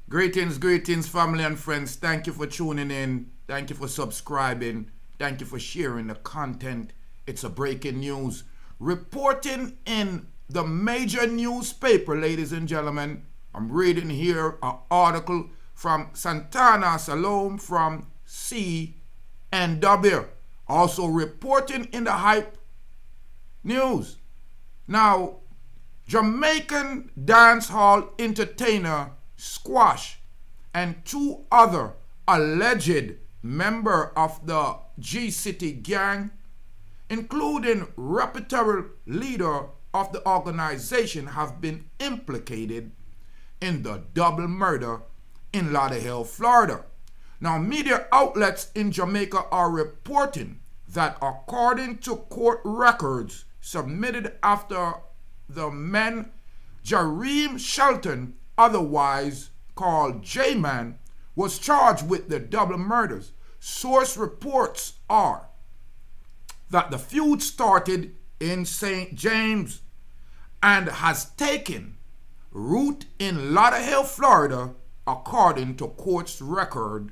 Greetings, family and friends. Thank you for tuning in. Thank you for subscribing. Thank you for sharing the content. It's a breaking news. Reporting in the major newspaper, ladies and gentlemen. I'm reading here an article from Santana Salome from CNW. Also reporting in the Hype News. Now, Jamaican Dancehall entertainer Squash and two other alleged members of the G-City gang, including reputed leader of the organization, have been implicated in the double murder in Lauderhill, Florida. Now, media outlets in Jamaica are reporting that according to court records submitted after the men Jahreme Shelton, otherwise called Jman, was charged with the double murders. Source reports are that the feud started in St. James and has taken root in Lauderhill, Florida. According to court's record,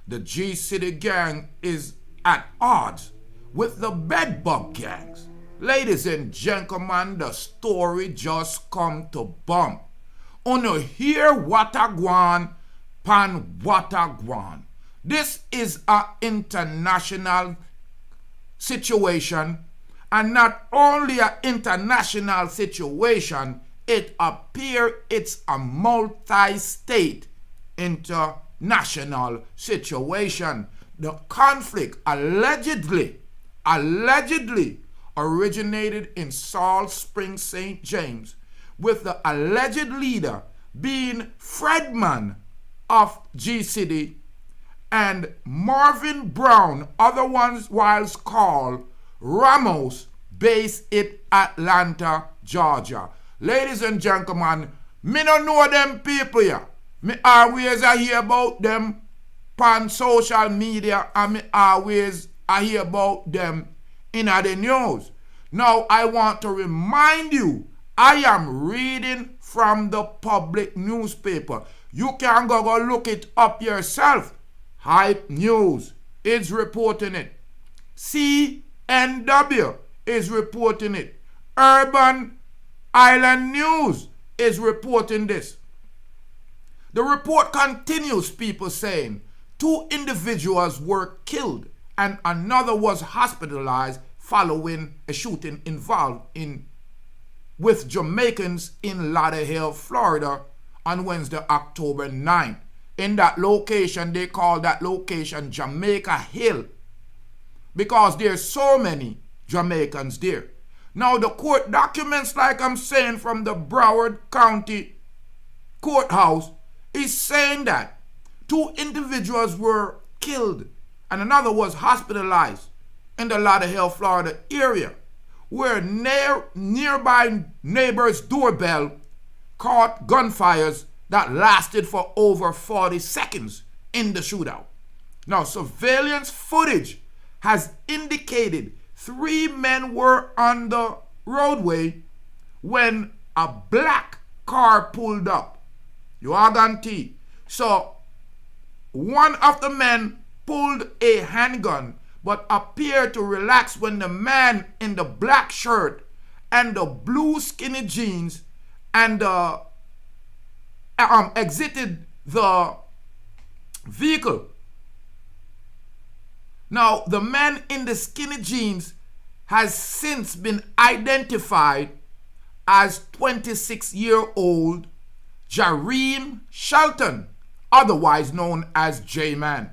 the G-City gang is at odds with the bedbug gangs. Ladies and gentlemen, the story just come to bump. Uno hear what a gwan, pan what a gwan. This is an international situation, and not only an international situation, it appears it's a multi-state international situation. The conflict allegedly originated in Salt Spring, St. James, with the alleged leader being Fredman of G-City and Marvin Brown, otherwise called Ramos, based in Atlanta, Georgia. Ladies and gentlemen, me no know them people here. Me always I hear about them on social media, and me always I hear about them in the news. Now I want to remind you, I am reading from the public newspaper. You can go look it up yourself. Hype News is reporting it. CNW is reporting it. Urban Island News is reporting this. The report continues, people saying, 2 individuals were killed and another was hospitalized following a shooting involved with Jamaicans in Lauderhill, Florida on Wednesday, October 9th. In that location, they call that location Jamaica Hill because there's so many Jamaicans there. Now, the court documents, like I'm saying, from the Broward County Courthouse is saying that 2 individuals were killed and another was hospitalized in the Lauderhill, Florida area, where nearby neighbors' doorbell caught gunfires that lasted for over 40 seconds in the shootout. Now, surveillance footage has indicated 3 men were on the roadway when a black car pulled up. You are guaranteed. So, one of the men pulled a handgun but appeared to relax when the man in the black shirt and the blue skinny jeans and exited the vehicle. Now, the man in the skinny jeans has since been identified as 26-year-old Jahreme Shelton, otherwise known as Jman.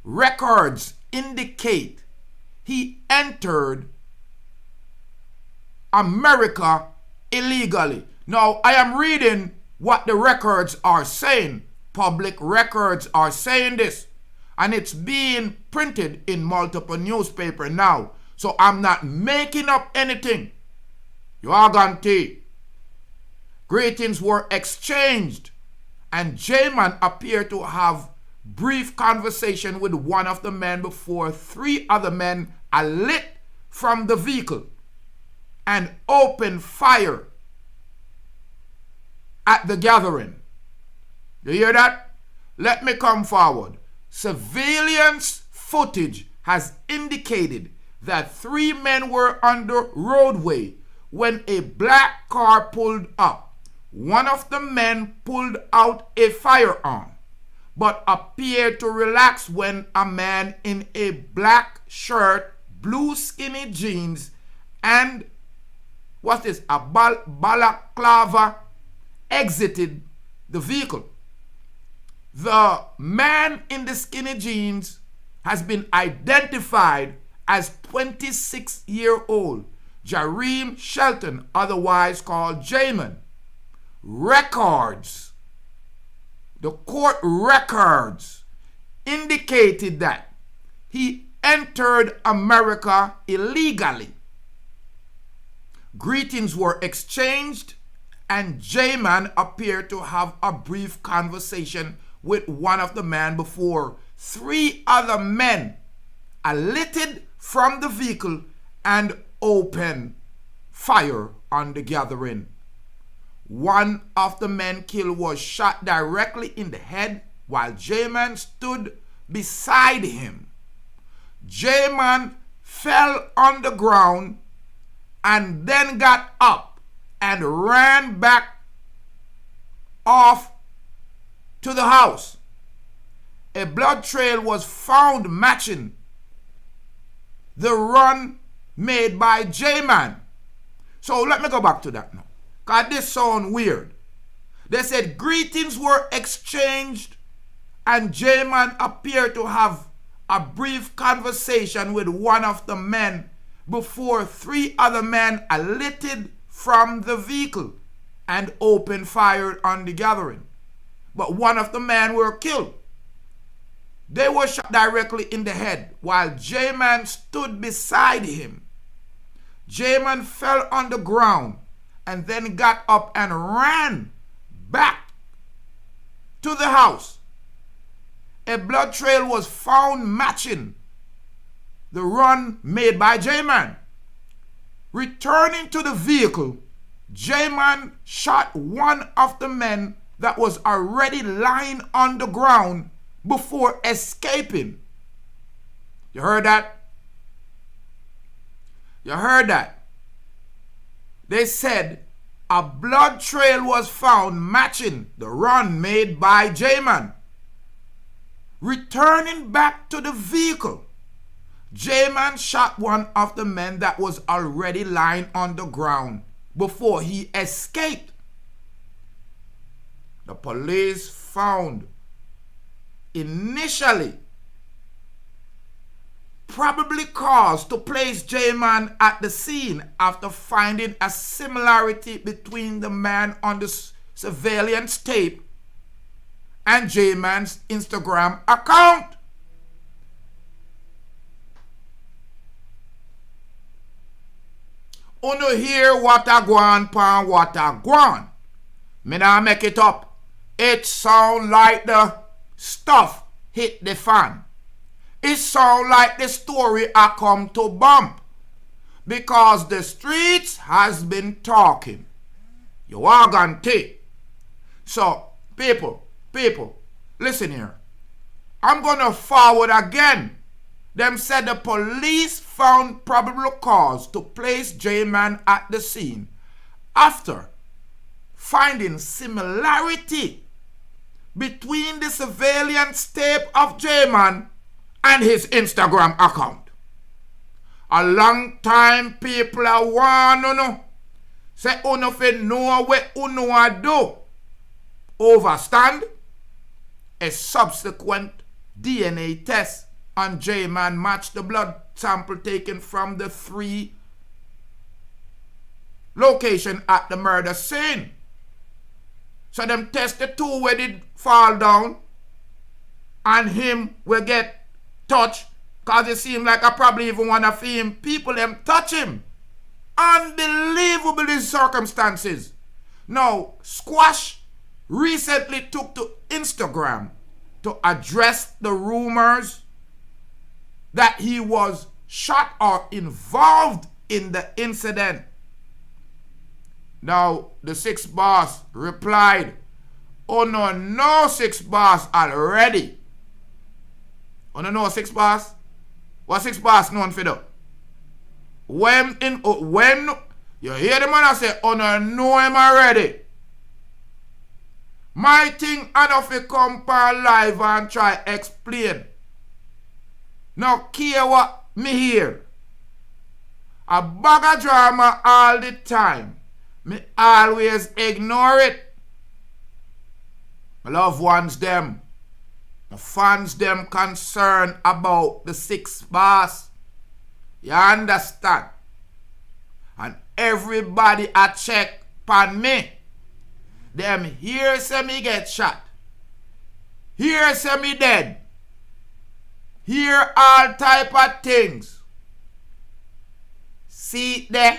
Records indicate he entered America illegally. Now, I am reading what the records are saying. Public records are saying this, and it's being printed in multiple newspapers now. So I'm not making up anything. You are guaranteed. Greetings were exchanged, and Jman appeared to have brief conversation with one of the men before 3 other men are lit from the vehicle and opened fire at the gathering. You hear that? Let me come forward. Surveillance footage has indicated that 3 men were on the roadway when a black car pulled up. One of the men pulled out a firearm, but appeared to relax when a man in a black shirt, blue skinny jeans, and what's this? A balaclava exited the vehicle. The man in the skinny jeans has been identified as 26-year-old Jahreme Shelton, otherwise called Jman. Records, the court records indicated that he entered America illegally. Greetings were exchanged, and Jman appeared to have a brief conversation with one of the men before 3 other men alighted from the vehicle and opened fire on the gathering. One of the men killed was shot directly in the head while Jman stood beside him. Jman fell on the ground and then got up and ran back off to the house. A blood trail was found matching the run made by Jman. So let me go back to that now, because this sounds weird. They said greetings were exchanged and Jman appeared to have a brief conversation with one of the men before 3 other men alighted from the vehicle and opened fire on the gathering. But one of the men were killed. They were shot directly in the head while Jman stood beside him. Jman fell on the ground and then got up and ran back to the house. A blood trail was found matching the run made by Jman. Returning to the vehicle, Jman shot one of the men that was already lying on the ground before escaping. You heard that? You heard that? They said a blood trail was found matching the run made by Jman. Returning back to the vehicle, Jman shot one of the men that was already lying on the ground before he escaped. The police found initially probably cause to place Jman at the scene after finding a similarity between the man on the surveillance tape and Jman's Instagram account. Uno hear what a gwan pan what a gwan. Me nah make it up. It sound like the stuff hit the fan. It sound like the story I come to bump. Because the streets has been talking. You are gonna take. So, people, listen here. I'm gonna forward again. Them said the police found probable cause to place Jman at the scene after finding similarity between the surveillance tape of Jman and his Instagram account. A long time people are warn uno. Say uno fi know what uno a do. Overstand? A subsequent DNA test on Jman matched the blood sample taken from the 3 location at the murder scene. So them test the 2 where did fall down and him will get touched, because it seemed like I probably even want to feel him. People them touch him. Unbelievable these circumstances. Now, Squash recently took to Instagram to address the rumors that he was shot or involved in the incident. Now, the Sixx boss replied, Oh no, no Sixx boss already. Oh no, no Sixx boss. What Sixx boss known for though? When you hear the man I say, oh no, know him already. My thing enough to come per live and try explain. Now care what me hear. A bag of drama all the time. Me always ignore it. My loved ones them. My fans them concerned about the Sixx boss. You understand? And everybody a check pan me. Them here say me get shot. Here say me dead. Here all type of things. See there,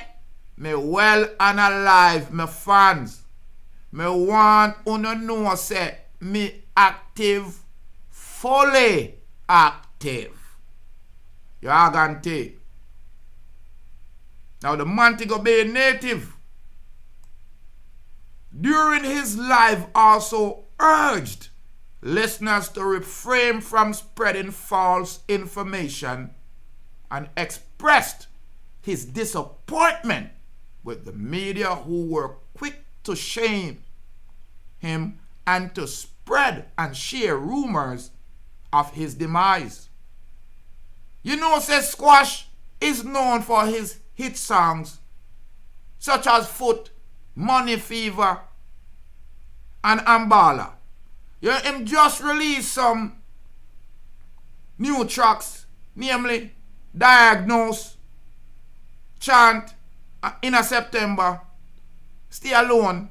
me well and alive, me fans. Me want uno know say me active, fully active. You are going to take. Now the man to go be a native. During his live also urged listeners to refrain from spreading false information and expressed his disappointment with the media who were quick to shame him and to spread and share rumors of his demise. You know, says Squash is known for his hit songs such as Foot, Money Fever, and Ambala. Yeah, him just released some new tracks, namely Diagnose, Chant, in a September, Stay Alone,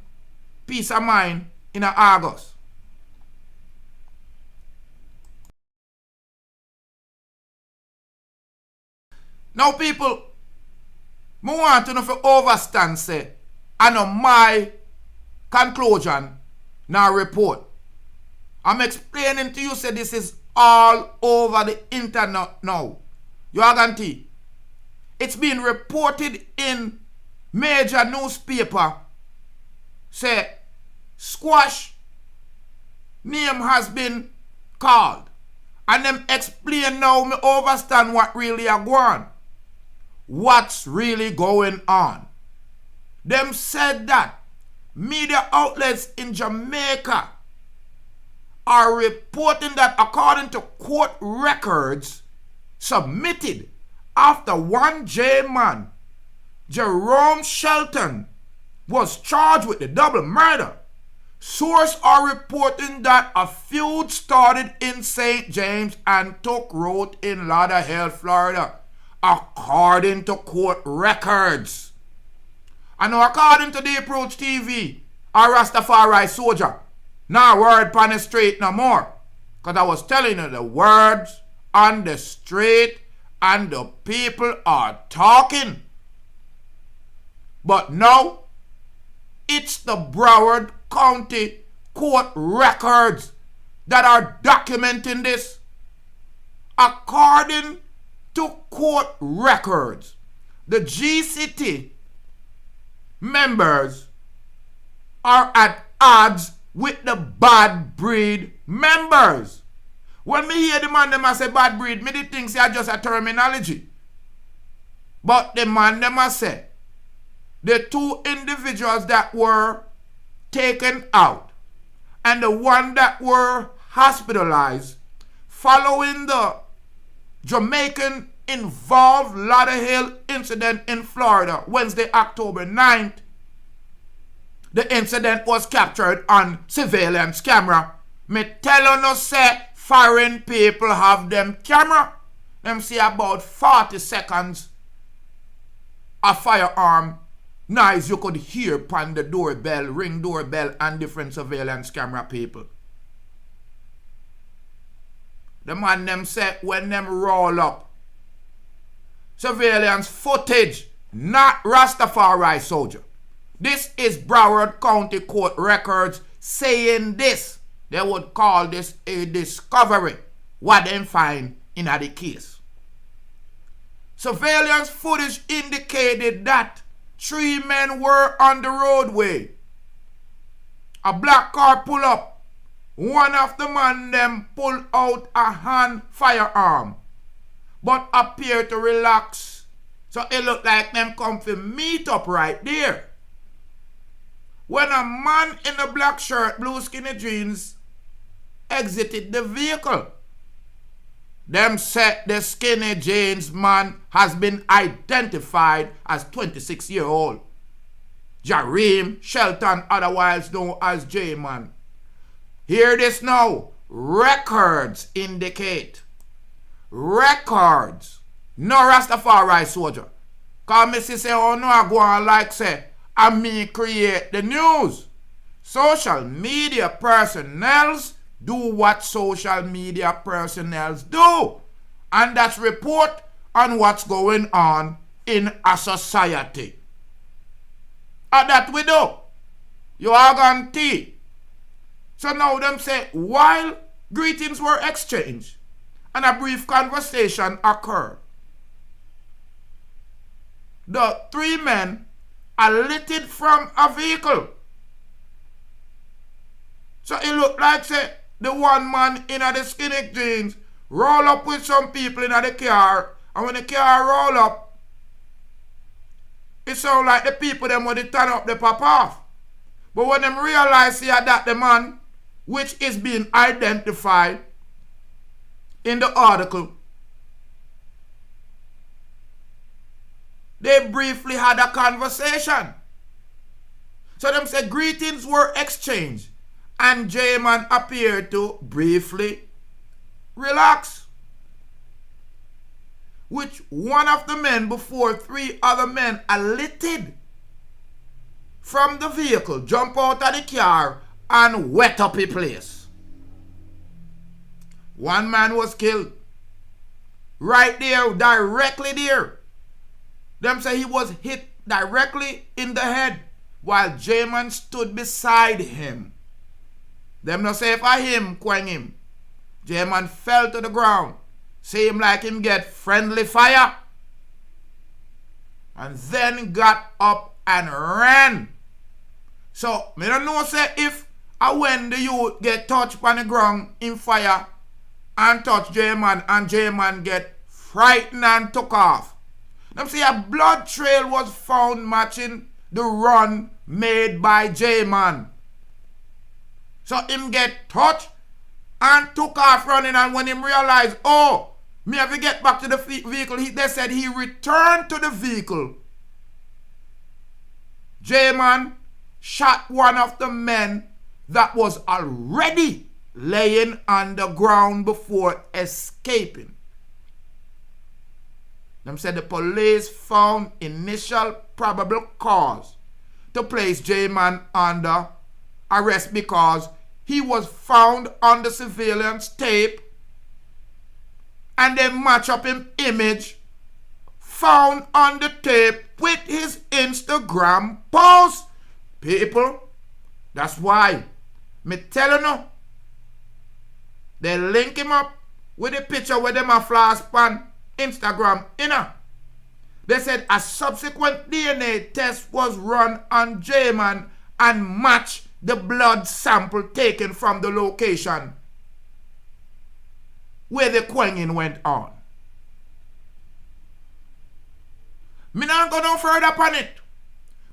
Peace of Mind in a August. Now people, I want to know if you overstand say, I know my conclusion now report. I'm explaining to you say this is all over the internet now. You are going to. It's been reported in major newspaper say Squash name has been called. And them explain now me understand what really are going on. What's really going on. Them said that media outlets in Jamaica are reporting that according to court records submitted after one Jman, Jahreme Shelton, was charged with the double murder, sources are reporting that a feud started in St. James and took root in Lauderhill, Florida, according to court records. And now according to the Approach TV, a Rastafari soldier, now word on the street no more. Because I was telling you the words on the street and the people are talking. But now, it's the Broward County court records that are documenting this. According to court records, the GCT members are at odds with the Badbreed members. When me hear the man them a say Badbreed, me the things say just a terminology. But the man them a say the two individuals that were taken out and the one that were hospitalized following the Jamaican involved Lauderhill incident in Florida, Wednesday, October 9th. The incident was captured on surveillance camera. Me tell you no say foreign people have them camera. Them see about 40 seconds a firearm noise you could hear upon the doorbell, ring doorbell, and different surveillance camera people. The man them say when them roll up surveillance footage, not Rastafari soldier. This is Broward County Court records saying this. They would call this a discovery, what they find in the case. Surveillance footage indicated that 3 men were on the roadway a black car pull up. One of the man them pull out a hand firearm, but appear to relax. So it look like them come to meet up right there. When a man in a black shirt, blue skinny jeans exited the vehicle, them said the skinny jeans man has been identified as 26-year-old Jahreme Shelton, otherwise known as Jman. Hear this now. Records indicate. Records. No Rastafari soldier. Cause me say, oh no, I go on like say, and me create the news. Social media personnels do what social media personnels do. And that's report on what's going on in a society. And that we do. You are gonna tea. So now them say, while greetings were exchanged and a brief conversation occurred, the three men alighted from a vehicle. So it looked like say the one man in the skinny jeans roll up with some people in the car, and when the car roll up, it sound like the people them when they turn up the pop off. But when them realize here that the man which is being identified in the article, they briefly had a conversation. So them say greetings were exchanged and Jman appeared to briefly relax, which one of the men before three other men alighted from the vehicle, jump out of the car and wet up the place. One man was killed right there, directly there. Them say he was hit directly in the head while Jman stood beside him. Them no say for him, quang him. Jman fell to the ground. Seemed like him get friendly fire. And then got up and ran. So, me don't know say if when the youth get touched on the ground in fire and touch Jman and Jman get frightened and took off. Them say a blood trail was found matching the run made by Jman. So him get touched and took off running, and when him realized, oh, me have to get back to the vehicle, they said he returned to the vehicle. Jman shot one of the men that was already laying on the ground before escaping. Them said the police found initial probable cause to place Jman under arrest because he was found on the surveillance tape and they match up him image found on the tape with his Instagram post. People, that's why me tell you no. They link him up with a picture with them a flash pan Instagram, They said a subsequent DNA test was run on Jman and matched the blood sample taken from the location where the quanging went on. Me not go no further upon it.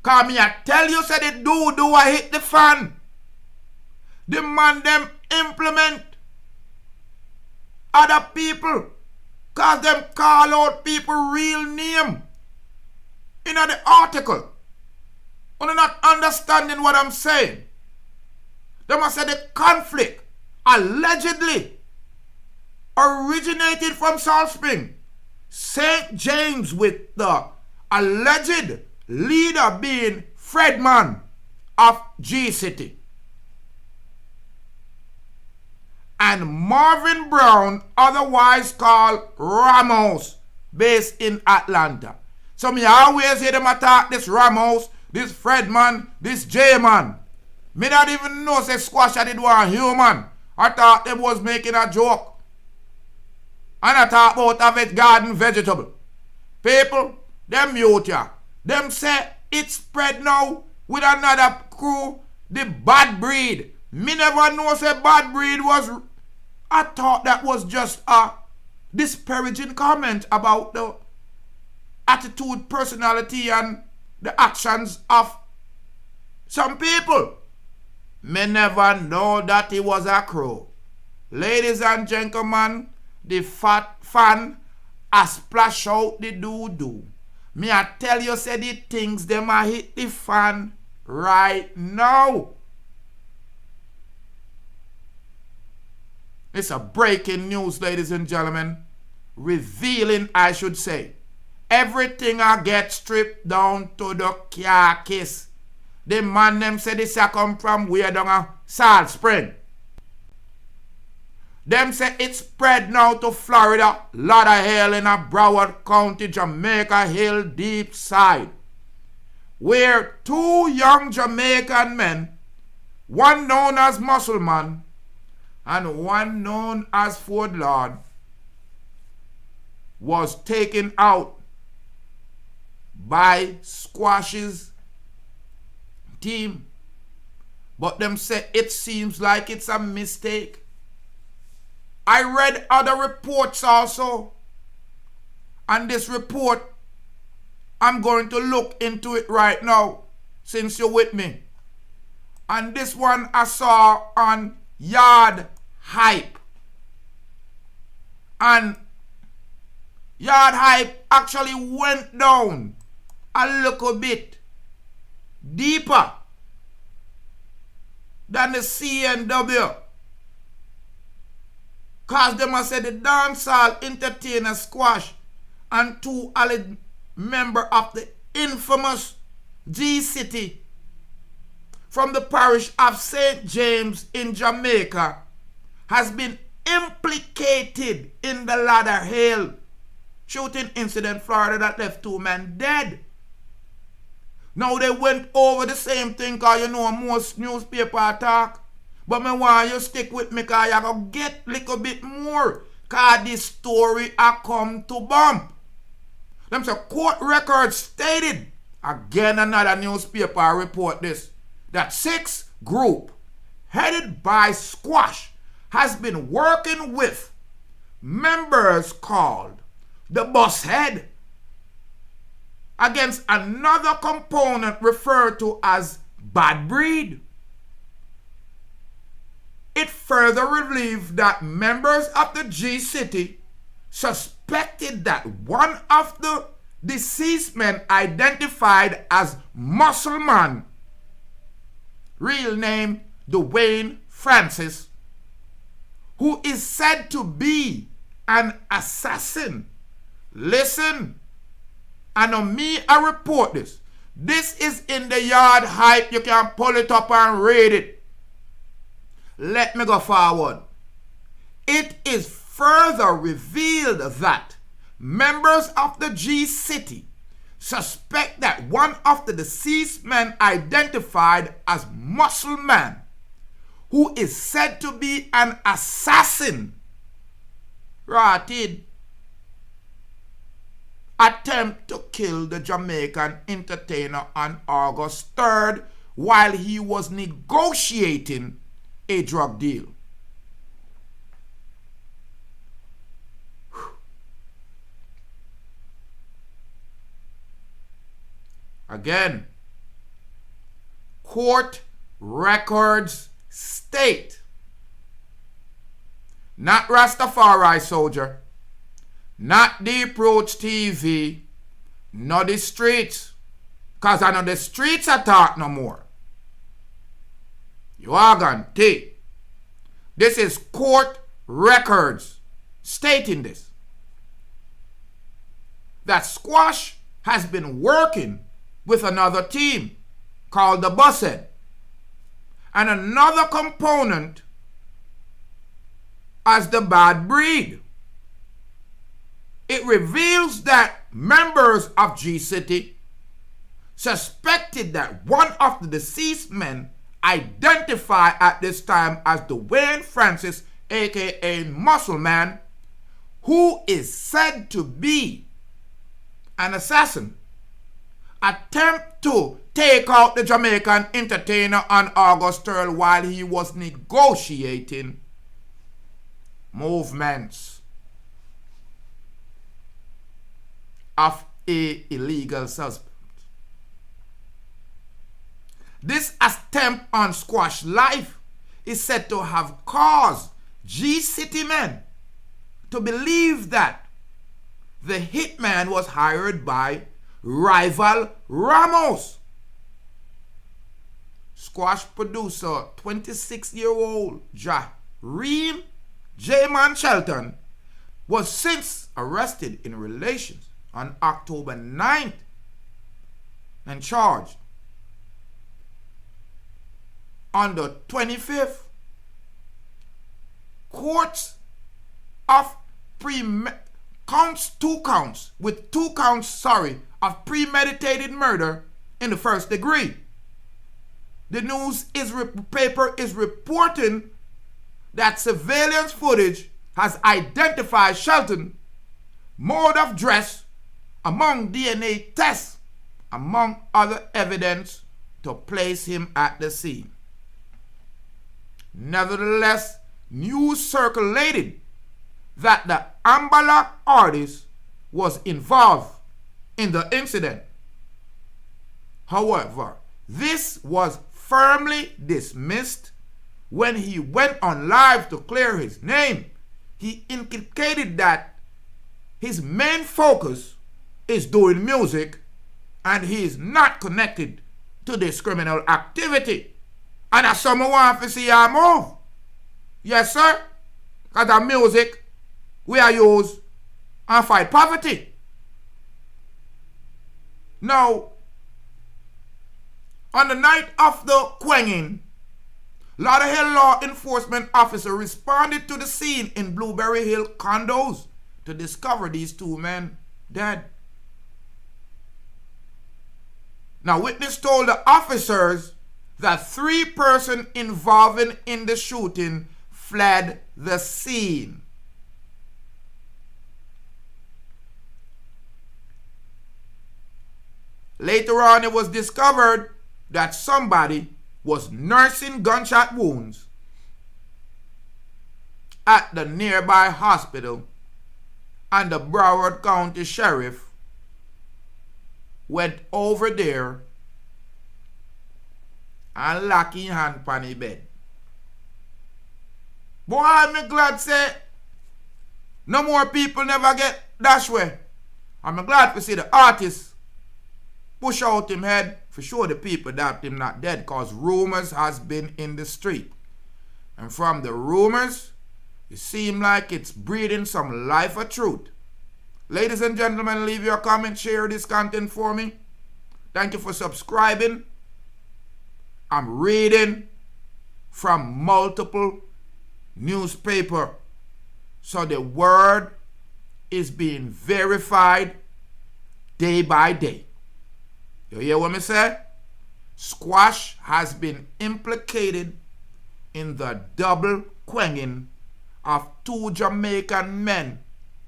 Cause me I tell you say the do I hit the fan. The man them implement other people. Cause them call out people real name in the article. You're not understanding what I'm saying. They must say the conflict allegedly originated from Salt Spring, St. James, with the alleged leader being Fredman of G City, and Marvin Brown, otherwise called Ramos, based in Atlanta. So me always hear them attack this Ramos, this Fredman, this Jman. Me not even know say squash I did one human. I thought them was making a joke. And I talk about a garden vegetable. People, them mute ya. Them say it spread now with another crew The bad breed. Me never know say bad breed was... I thought that was just a disparaging comment about the attitude, personality, and the actions of some people. Me never know that he was a crow. Ladies and gentlemen, the fat fan a splash out the doo-doo. Me I tell you, say the things them a hit the fan right now. It's a breaking news, ladies and gentlemen. Revealing, I should say. Everything I get stripped down to the carcass. The man them say this a come from where down a Salt Spring. Them say it spread now to Florida, Lauderhill in a Broward County, Jamaica Hill deep side, where two young Jamaican men, one known as MuscleMan and one known as FordLard, was taken out by Squash's team. But them say it seems like it's a mistake. I read other reports also. And this report, I'm going to look into it right now, since you're with me. And this one I saw on Yard Hype. And Yard Hype actually went down a little bit deeper than the CNW. Cause them a say the dancehall entertainer Squash and two alleged members of the infamous G City from the parish of St. James in Jamaica has been implicated in the Lauderhill shooting incident in Florida that left two men dead. Now they went over the same thing cause you know most newspaper talk. But me want you stick with me cause you gonna get a little bit more. Cause this story a come to bump. Them say court records stated, again another newspaper report this, that Sixx group headed by Squash has been working with members called the Bus Head against another component referred to as Badbreed. It further revealed that members of the G City suspected that one of the deceased men identified as MuscleMan, real name Dwayne Francis, who is said to be an assassin. Listen, and on me I report this. This is in the Yard Hype. You can pull it up and read it. Let me go forward. It is further revealed that members of the G City suspect that one of the deceased men identified as MuscleMan, who is said to be an assassin, rated attempt to kill the Jamaican entertainer on August 3rd while he was negotiating a drug deal. Again, court records state, not Rastafari soldier, not the Approach TV, not the streets, because I know the streets are talk no more. You are gonna take. This is court records stating this. That Squash has been working with another team called the Bus Head and another component as the Badbreed. It reveals that members of G City suspected that one of the deceased men identified at this time as Dwayne Francis, aka MuscleMan, who is said to be an assassin, attempt to take out the Jamaican entertainer on August 3rd while he was negotiating movements of a illegal suspect. This attempt on Squash's life is said to have caused G-City men to believe that the hitman was hired by rival Ramos. Squash producer 26-year-old Jahreme Shelton was since arrested in relations on October 9th and charged on the 25th. Courts of two counts of premeditated murder in the first degree. The news paper is reporting that surveillance footage has identified Shelton mode of dress among DNA tests, among other evidence to place him at the scene. Nevertheless, news circulated that the Ambala artist was involved in the incident. However, this was firmly dismissed when he went on live to clear his name. He indicated that his main focus is doing music and he is not connected to this criminal activity. And as someone want to see our move. Yes, sir. Because the music we are used and fight poverty. Now, on the night of the quanging, Lauderhill law enforcement officer responded to the scene in Blueberry Hill condos to discover these two men dead. Now, witness told the officers that 3 persons involved in the shooting fled the scene. Later on, it was discovered that somebody was nursing gunshot wounds at the nearby hospital, and the Broward County Sheriff went over there and lock his hand on the bed. Boy, I'm glad say no more people never get dash way. I'm glad to see the artist push out him head for sure the people that him not dead, cause rumors has been in the street. And from the rumors, it seem like it's breathing some life of truth. Ladies and gentlemen, leave your comment, share this content for me. Thank you for subscribing. I'm reading from multiple newspaper. So the word is being verified day by day. You hear what me say? Squash has been implicated in the double quanging of 2 Jamaican men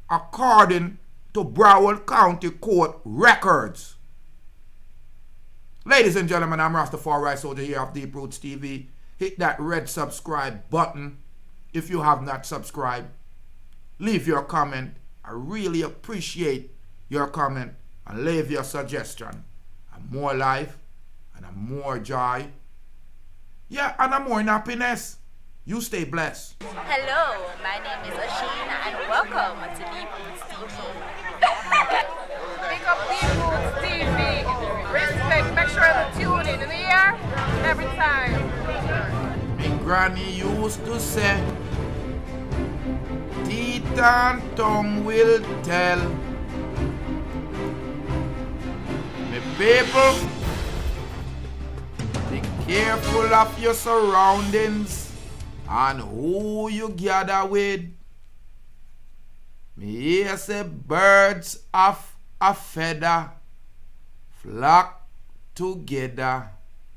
according to Broward County Court records. Ladies and gentlemen, I'm Rastafari Soldier here of Deep Roots TV. Hit that red subscribe button if you have not subscribed. Leave your comment. I really appreciate your comment, and leave your suggestion. And more life, and a more joy. Yeah, and a more happiness. You stay blessed. Hello, my name is Ashina, and welcome to Deep Roots TV. Pick up Deep Roots TV. Respect, make sure to tune in the air every time. My granny used to say, teeth and tongue will tell. My people, be careful of your surroundings and who you gather with. Me hear say birds of a feather flock together.